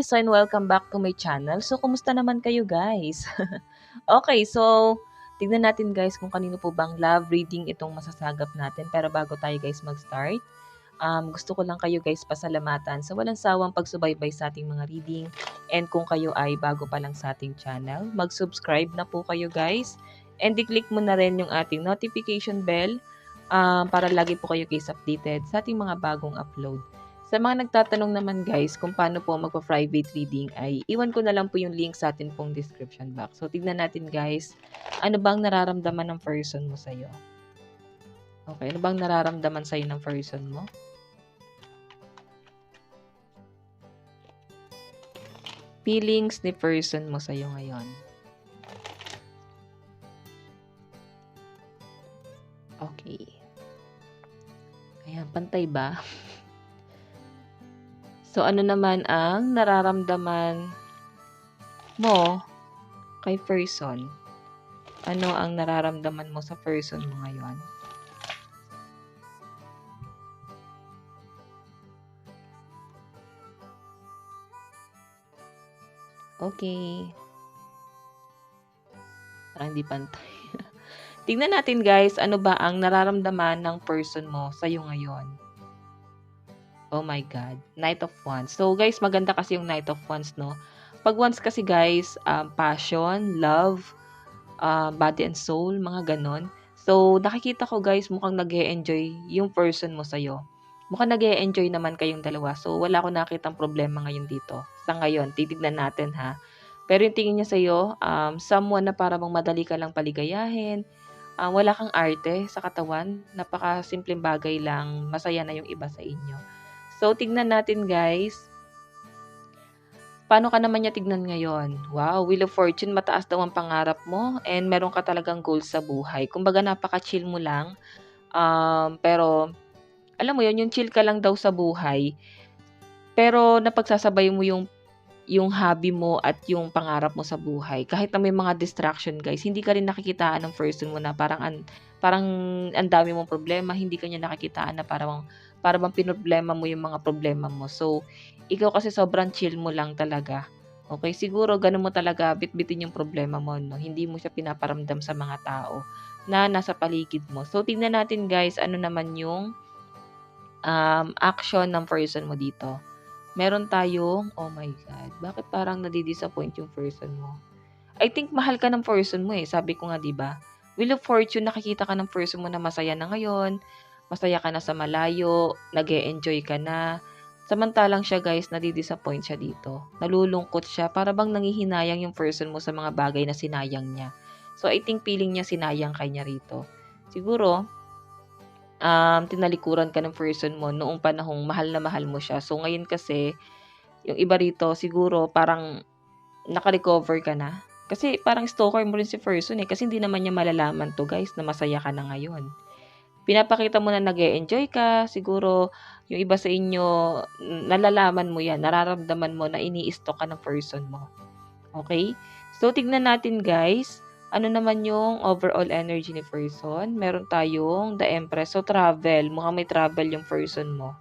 So and welcome back to my channel. So, kumusta naman kayo guys? Okay, so tignan natin guys kung kanino po bang love reading itong masasagap natin. Pero bago tayo guys mag-start, gusto ko lang kayo guys pasalamatan sa walang sawang pagsubaybay sa ating mga reading. And kung kayo ay bago pa lang sa ating channel, mag-subscribe na po kayo guys. And i-click mo na rin yung ating notification bell para lagi po kayo guys updated sa ating mga bagong upload. Sa mga nagtatanong naman guys kung paano po magpa-private reading ay iwan ko na lang po yung link sa atin pong description box. So tignan natin guys, ano bang nararamdaman ng person mo sa'yo? Okay, ano bang nararamdaman sa'yo ng person mo? Feelings ni person mo sa'yo ngayon. Okay. Ayan, pantay ba? So, ano naman ang nararamdaman mo kay person? Ano ang nararamdaman mo sa person mo ngayon? Okay. Parang hindi pantay. Tingnan natin guys, ano ba ang nararamdaman ng person mo sa'yo ngayon? Oh my God. Knight of Wands. So guys, maganda kasi yung Knight of Wands, no? Pag Wands kasi guys, passion, love, body and soul, mga ganon. So, nakikita ko guys, mukhang nag-e-enjoy yung person mo sa'yo. Mukhang nag-e-enjoy naman kayong dalawa. So, wala ko nakitang problema ngayon dito. Sa ngayon, titignan natin ha. Pero yung tingin niya sa'yo, someone na para bang madali ka lang paligayahin, wala kang arte sa katawan, napaka-simpleng bagay lang, masaya na yung iba sa inyo. So, tignan natin guys, paano ka naman niya tignan ngayon? Wow, Wheel of Fortune, mataas daw ang pangarap mo and meron ka talagang goals sa buhay. Kumbaga napaka-chill mo lang, pero alam mo yun, yung chill ka lang daw sa buhay, pero napagsasabay mo yung hobby mo at yung pangarap mo sa buhay. Kahit na may mga distraction guys, hindi ka rin nakikitaan ng person mo na parang ang dami mong problema, hindi ka niya nakikitaan na para bang pinoproblema mo yung mga problema mo. So, ikaw kasi sobrang chill mo lang talaga. Okay, siguro ganun mo talaga bitbitin yung problema mo, no? Hindi mo siya pinaparamdam sa mga tao na nasa paligid mo. So, tingnan natin guys, ano naman yung action ng person mo dito. Meron tayong, oh my God, bakit parang nadi-disappoint yung person mo? I think mahal ka ng person mo eh. Sabi ko nga, di ba? Wheel of Fortune, nakikita ka ng person mo na masaya na ngayon, masaya ka na sa malayo, nag-e-enjoy ka na. Samantalang siya guys, nadi-disappoint siya dito. Nalulungkot siya, para bang nangihinayang yung person mo sa mga bagay na sinayang niya. So I think feeling niya sinayang ka niya rito. Siguro, tinalikuran ka ng person mo noong panahong mahal na mahal mo siya. So, ngayon kasi, yung iba rito, siguro, parang naka-recover ka na. Kasi parang stalker mo rin si person eh. Kasi hindi naman niya malalaman to guys na masaya ka na ngayon. Pinapakita mo na nag-e-enjoy ka. Siguro, yung iba sa inyo, nalalaman mo yan. Nararamdaman mo na ini-stalk ka ng person mo. Okay? So, tignan natin guys. Ano naman yung overall energy ni person? Meron tayong the Empress. So, travel. Mukhang may travel yung person mo.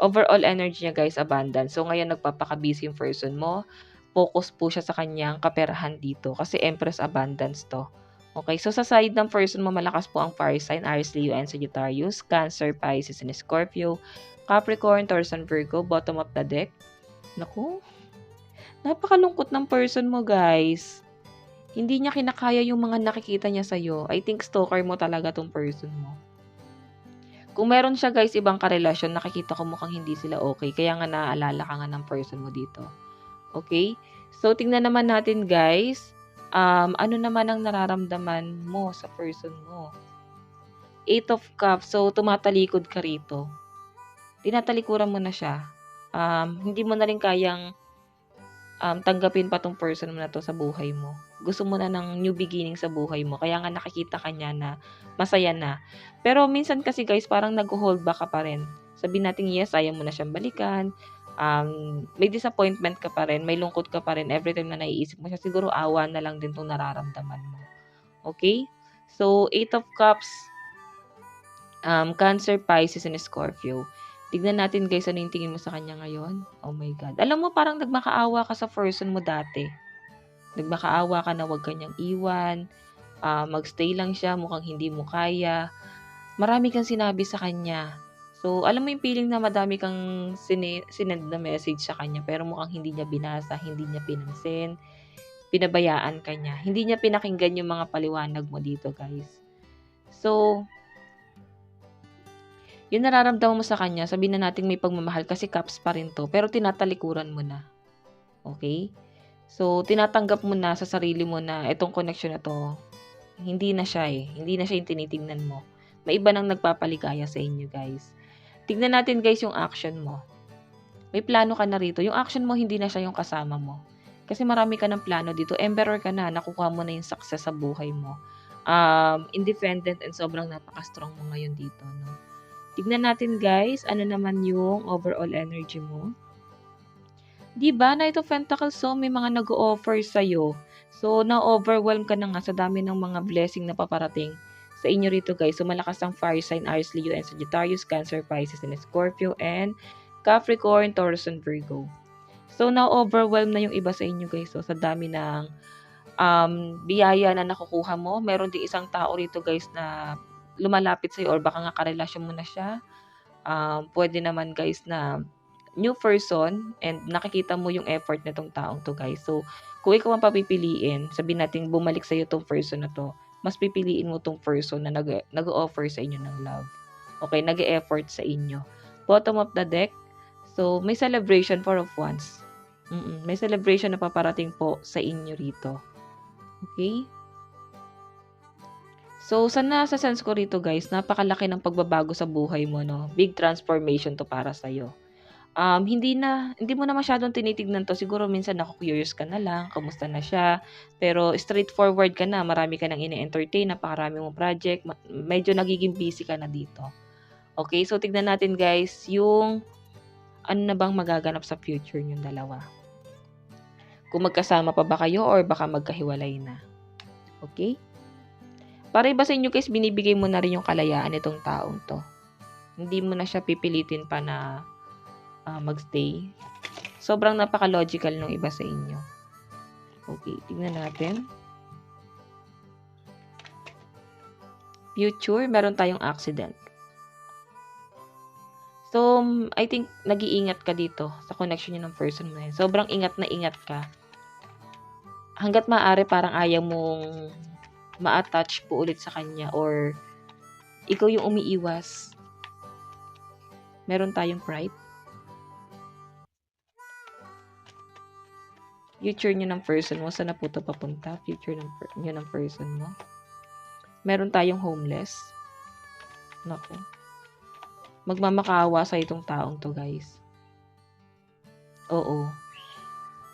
Overall energy niya guys, abundance. So, ngayon nagpapaka-busy yung person mo. Focus po siya sa kanyang kaperahan dito. Kasi Empress abundance to. Okay, so sa side ng person mo, malakas po ang fire sign, Aries, Leo, and Sagittarius, Cancer, Pisces, and Scorpio, Capricorn, Taurus, and Virgo, bottom of the deck. Naku, napakalungkot ng person mo guys. Hindi niya kinakaya yung mga nakikita niya sa'yo. I think stalker mo talaga tong person mo. Kung meron siya guys, ibang karelasyon, nakikita ko mukhang hindi sila okay. Kaya nga naaalala ka nga ng person mo dito. Okay? So, tingnan naman natin guys. Ano naman ang nararamdaman mo sa person mo? 8 of Cups. So, tumatalikod ka rito. Tinatalikuran mo na siya. Hindi mo na rin kayang tanggapin pa tong person mo na to sa buhay mo. Gusto mo na ng new beginning sa buhay mo. Kaya nga nakikita ka niya na masaya na. Pero minsan kasi guys, parang nag-hold back ka pa rin. Sabihin natin yes, ayaw mo na siyang balikan. May disappointment ka pa rin, may lungkot ka pa rin. Every time na naiisip mo siya, siguro awa na lang din itong nararamdaman mo. Okay? So, 8 of Cups, Cancer, Pisces, and Scorpio. Tignan natin guys, ano yung tingin mo sa kanya ngayon? Oh my God. Alam mo, parang nagmakaawa ka sa person mo dati. Nagmakaawa ka na wag kanyang iwan. Magstay lang siya, mukhang hindi mo kaya. Marami kang sinabi sa kanya. So, alam mo yung feeling na madami kang sinend na message sa kanya pero mukhang hindi niya binasa, hindi niya pinansin, pinabayaan ka niya. Hindi niya pinakinggan yung mga paliwanag mo dito, guys. So, yung nararamdaman mo sa kanya, sabihin na natin may pagmamahal kasi caps pa rin to, pero tinatalikuran mo na. Okay? So, tinatanggap mo na sa sarili mo na itong connection na to, hindi na siya eh. Hindi na siya yung tinitingnan mo. May iba nang nagpapaligaya sa inyo, guys. Tignan natin, guys, yung action mo. May plano ka na rito. Yung action mo, hindi na siya yung kasama mo. Kasi marami ka ng plano dito. Emperor ka na. Nakukuha mo na yung success sa buhay mo. Independent and sobrang napaka-strong mo ngayon dito, no? Tignan natin, guys, ano naman yung overall energy mo. Diba, Knight of Pentacles, so may mga nag-o-offer sa'yo. So, na-overwhelm ka na nga sa dami ng mga blessing na paparating sa inyo rito, guys. So, malakas ang fire sign, Aries, Leo, and Sagittarius, Cancer, Pisces, and Scorpio, and Capricorn, Taurus, and Virgo. So, na-overwhelm na yung iba sa inyo, guys. So, sa dami ng biyaya na nakukuha mo. Meron din isang tao rito, guys, na lumalapit sa'yo or baka nga karelasyon mo na siya. Pwede naman, guys, na new person and nakikita mo yung effort nitong taong to, guys. So, kung ikaw ang papipiliin, sabihin natin bumalik sa'yo tong person na to, mas pipiliin mo tong person na nag-offer sa inyo ng love. Okay, nag-e-effort sa inyo. Bottom of the deck, so may celebration for of once. May celebration na paparating po sa inyo rito. Okay? So, sa sense ko rito, guys, napakalaki ng pagbabago sa buhay mo, no? Big transformation to para sa'yo. Hindi mo na masyadong tinitignan to. Siguro minsan naku-curious ka na lang, kamusta na siya. Pero straightforward ka na, marami ka nang ine-entertain, napakarami mong project, medyo nagiging busy ka na dito. Okay, so tignan natin, guys, yung ano na bang magaganap sa future niyong dalawa. Kung magkasama pa ba kayo or baka magkahiwalay na. Okay? Para iba sa inyo, guys, binibigay mo na rin yung kalayaan nitong taong to. Hindi mo na siya pipilitin pa na magstay. Sobrang napaka-logical ng iba sa inyo. Okay, tingnan natin. Future, meron tayong accident. So, I think nag-iingat ka dito sa connection niyo ng person mo na yun. Sobrang ingat na ingat ka. Hanggat maaari parang ayaw mong ma-attach po ulit sa kanya or ikaw yung umiiwas. Meron tayong pride. Future nyo ng person mo, saan na po ito papunta? Future nyo ng person mo. Meron tayong homeless. Naku. Magmamakaawa sa itong taong to, guys. Oo.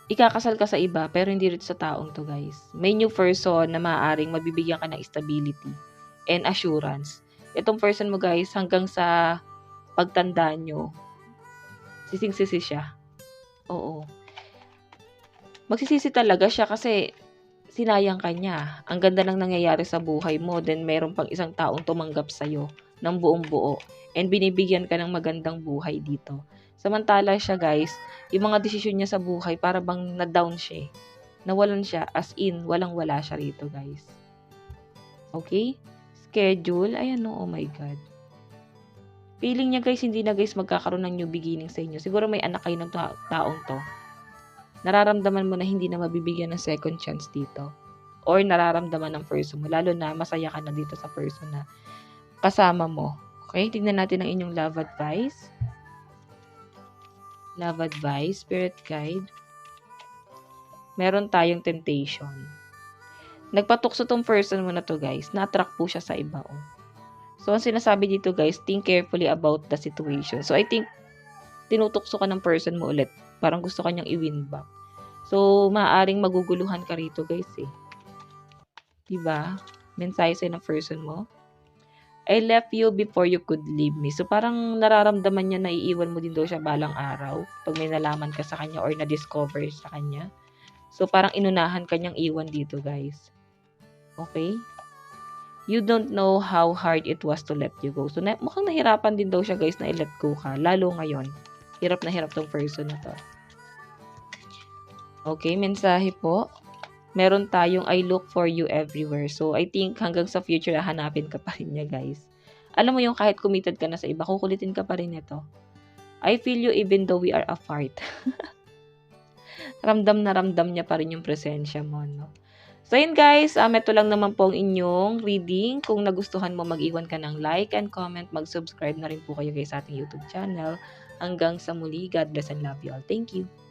Ikakasal ka sa iba, pero hindi rin sa taong to, guys. May new person na maaaring mabibigyan ka ng stability and assurance. Itong person mo, guys, hanggang sa pagtanda nyo, sising-sisi siya. Oo. Magsisisi talaga siya kasi sinayang ka niya. Ang ganda ng nangyayari sa buhay mo, then meron pang isang taong tumanggap sa'yo ng buong buo. And binibigyan ka ng magandang buhay dito. Samantala siya, guys, yung mga desisyon niya sa buhay, para bang na-down siya. Nawalan siya, as in, walang-wala siya rito, guys. Okay? Schedule, ayan no, oh my God. Feeling niya, guys, hindi na, guys, magkakaroon ng new beginning sa inyo. Siguro may anak kayo ng taong to. Nararamdaman mo na hindi na mabibigyan ng second chance dito. Or nararamdaman ng person mo. Lalo na masaya ka na dito sa person na kasama mo. Okay? Tignan natin ang inyong love advice. Love advice, spirit guide. Meron tayong temptation. Nagpatukso tong person mo na to, guys. Na-attract po siya sa iba. Oh. So, ang sinasabi dito, guys, think carefully about the situation. So, I think, tinutukso ka ng person mo ulit. Parang gusto kanyang i-win back. So, maaaring maguguluhan ka rito, guys, eh. Diba? Mensahe sa'yo ng person mo. I left you before you could leave me. So, parang nararamdaman niya na iiwan mo din daw siya balang araw pag may nalaman ka sa kanya or na-discover sa kanya. So, parang inunahan kanyang iwan dito, guys. Okay? you don't know how hard it was to let you go. So, mukhang nahirapan din daw siya guys na i-let go ka. Lalo ngayon. Hirap na hirap tong person na to. Okay, mensahe po. Meron tayong I look for you everywhere. So, I think hanggang sa future, hanapin ka pa rin niya guys. Alam mo yung kahit committed ka na sa iba, kukulitin ka pa rin ito. I feel you even though we are apart. Ramdam na ramdam niya pa rin yung presensya mo, no? So, yun guys, ito lang naman po ang inyong reading. Kung nagustuhan mo, mag-iwan ka ng like and comment. Mag-subscribe na rin po kayo guys sa ating YouTube channel. Hanggang sa muli, God bless and love you all. Thank you.